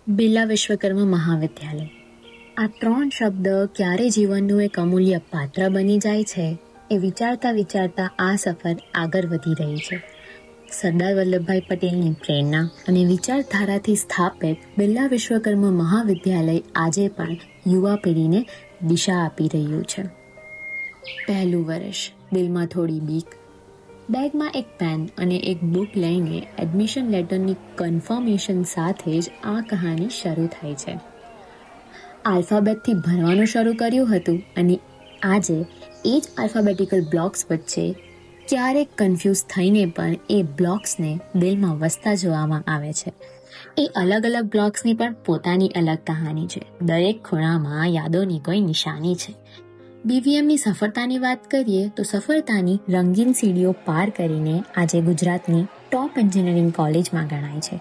બિરલા વિશ્વકર્મા મહાવિદ્યાલય. આ 3 શબ્દ ક્યારે જીવનનું એક અમૂલ્ય પાત્ર બની જાય છે એ વિચારતા વિચારતા આ સફર આગળ વધી રહી છે. સરદાર વલ્લભભાઈ પટેલની પ્રેરણા અને વિચારધારાથી સ્થાપિત બિરલા વિશ્વકર્મા મહાવિદ્યાલય આજે પણ યુવા પેઢીને દિશા આપી રહ્યું છે. પહેલું વર્ષ, દિલમાં થોડી બીક, બેગમાં એક પેન અને એક બુક લઈને એડમિશન લેટરની કન્ફર્મેશન સાથે જ આ કહાની શરૂ થાય છે. આલ્ફાબેટથી ભણવાનું શરૂ કર્યું હતું અને આજે એ જ આલ્ફાબેટિકલ બ્લોક્સ વચ્ચે ક્યારેક કન્ફ્યુઝ થઈને પણ એ બ્લોક્સને દિલમાં વસતા જોવામાં આવે છે. એ અલગ અલગ બ્લોક્સની પણ પોતાની અલગ કહાની છે. દરેક ખૂણામાં યાદોની કોઈ નિશાની છે. BVMની સફળતાની વાત કરીએ તો સફળતાની રંગીન સીડીઓ પાર કરીને આજે ગુજરાતની ટોપ એન્જિનિયરિંગ કોલેજમાં ગણાય છે.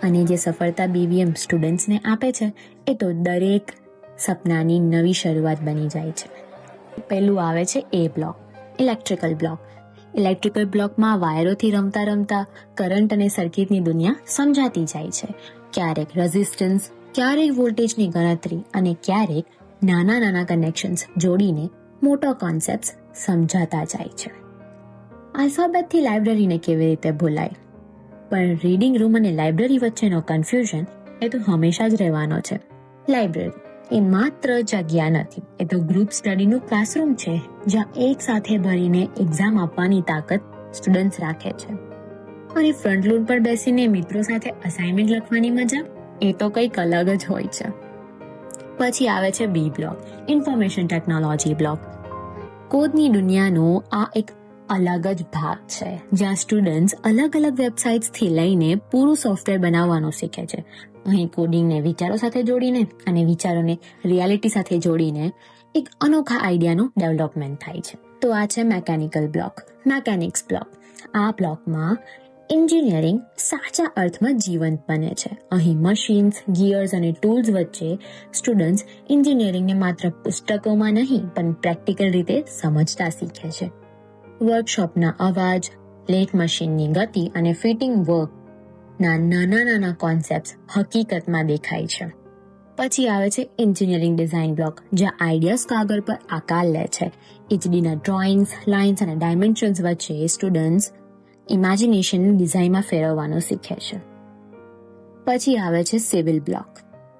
અને જે સફળતા BVM સ્ટુડન્ટ્સને આપે છે એ તો દરેક સપનાની નવી શરૂઆત બની જાય છે. પહેલું આવે છે A block, electrical block. Electrical બ્લોકમાં વાયરોથી રમતા રમતા કરંટ અને સર્કિટની દુનિયા સમજાતી જાય છે. ક્યારેક રેઝિસ્ટન્સ, ક્યારેક વોલ્ટેજની ગણતરી અને ક્યારેક નાના નાના કનેક્શન્સ જોડીને મોટો કોન્સેપ્ટ સમજાતા જાય છે. આલ્ફાબેટથી લાઇબ્રેરીને કેવી રીતે ભૂલાય, પણ રીડિંગ રૂમ અને લાઇબ્રેરી વચ્ચેનો કન્ફ્યુઝન એ તો હંમેશા જ રહેવાનો છે. લાઇબ્રેરી એ માત્ર જગ્યા નથી, એ તો ગ્રુપ સ્ટડીનું ક્લાસરૂમ છે જ્યાં એક સાથે ભરીને એક્ઝામ આપવાની તાકાત સ્ટુડન્ટ્સ રાખે છે. અને ફ્રન્ટ લોન પર બેસીને મિત્રો સાથે અસાઇનમેન્ટ લખવાની મજા એ તો કંઈક અલગ જ હોય છે. પછી આવે છે B block, information technology block. કોડની દુનિયાનો આ એક અલગ જ ભાગ છે જ્યાં સ્ટુડન્ટ્સ અલગ અલગ વેબસાઇટ્સથી લઈને પૂરું સોફ્ટવેર બનાવવાનું શીખે છે. અહીં કોડિંગને વિચારો સાથે જોડીને અને વિચારોને રિયાલિટી સાથે જોડીને એક અનોખા આઈડિયાનું ડેવલપમેન્ટ થાય છે. તો આ છે મેકેનિકલ બ્લોક, મેકેનિક્સ બ્લોક. આ બ્લોકમાં એન્જિનિયરિંગ સાચા અર્થમાં જીવંત બને છે. અહીં મશીન્સ, ગિયર્સ અને ટૂલ્સ વચ્ચે સ્ટુડન્ટ્સ એન્જિનિયરિંગને માત્ર પુસ્તકોમાં નહીં પણ પ્રેક્ટિકલ રીતે સમજતા શીખે છે. વર્કશોપના અવાજ, લેટ મશીનની ગતિ અને ફિટિંગ વર્કના નાના નાના કોન્સેપ્ટ હકીકતમાં દેખાય છે. પછી આવે છે એન્જિનિયરિંગ ડિઝાઇન બ્લોક, જ્યાં આઈડિયાઝ કાગળ પર આકાર લે છે. HDના ડ્રોઈંગ્સ, લાઇન્સ અને ડાયમેન્શન્સ વચ્ચે સ્ટુડન્ટ્સ ઇમેજિનેશન ડિઝાઇનમાં ફેરવવાનું શીખે છે. પછી આવે છે સિવિલ બ્લોક.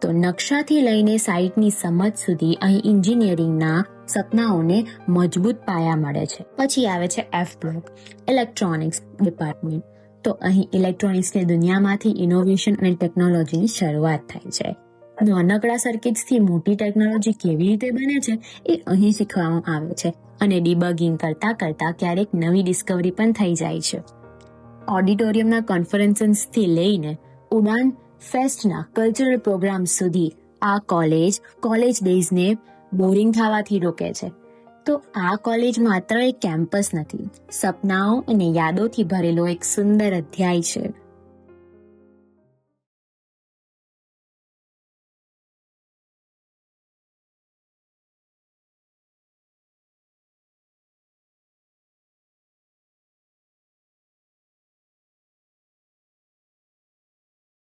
તો નકશાથી લઈને સાઇટની સમજ સુધી અહીં એન્જિનિયરિંગના સપનાઓને મજબૂત પાયા મળે છે. પછી આવે છે F બ્લોક, ઇલેક્ટ્રોનિક્સ ડિપાર્ટમેન્ટ. તો અહીં ઇલેક્ટ્રોનિક્સની દુનિયામાંથી ઇનોવેશન અને ટેકનોલોજીની શરૂઆત થાય છે. નાનકડા સર્કિટ્સથી મોટી ટેકનોલોજી કેવી રીતે બને છે એ અહીં શીખવામાં આવે છે. અને ડિબગિંગ કરતા કરતા ક્યારેક નવી ડિસ્કવરી પણ થઈ જાય છે. ઓડિટોરિયમના કોન્ફરન્સથી લઈને ઉડાન ફેસ્ટના કલ્ચરલ પ્રોગ્રામ સુધી આ કોલેજ ડેઝને બોરિંગ થવાથી રોકે છે. તો આ કોલેજ માત્ર એક કેમ્પસ નથી, સપનાઓ અને યાદોથી ભરેલો એક સુંદર અધ્યાય છે.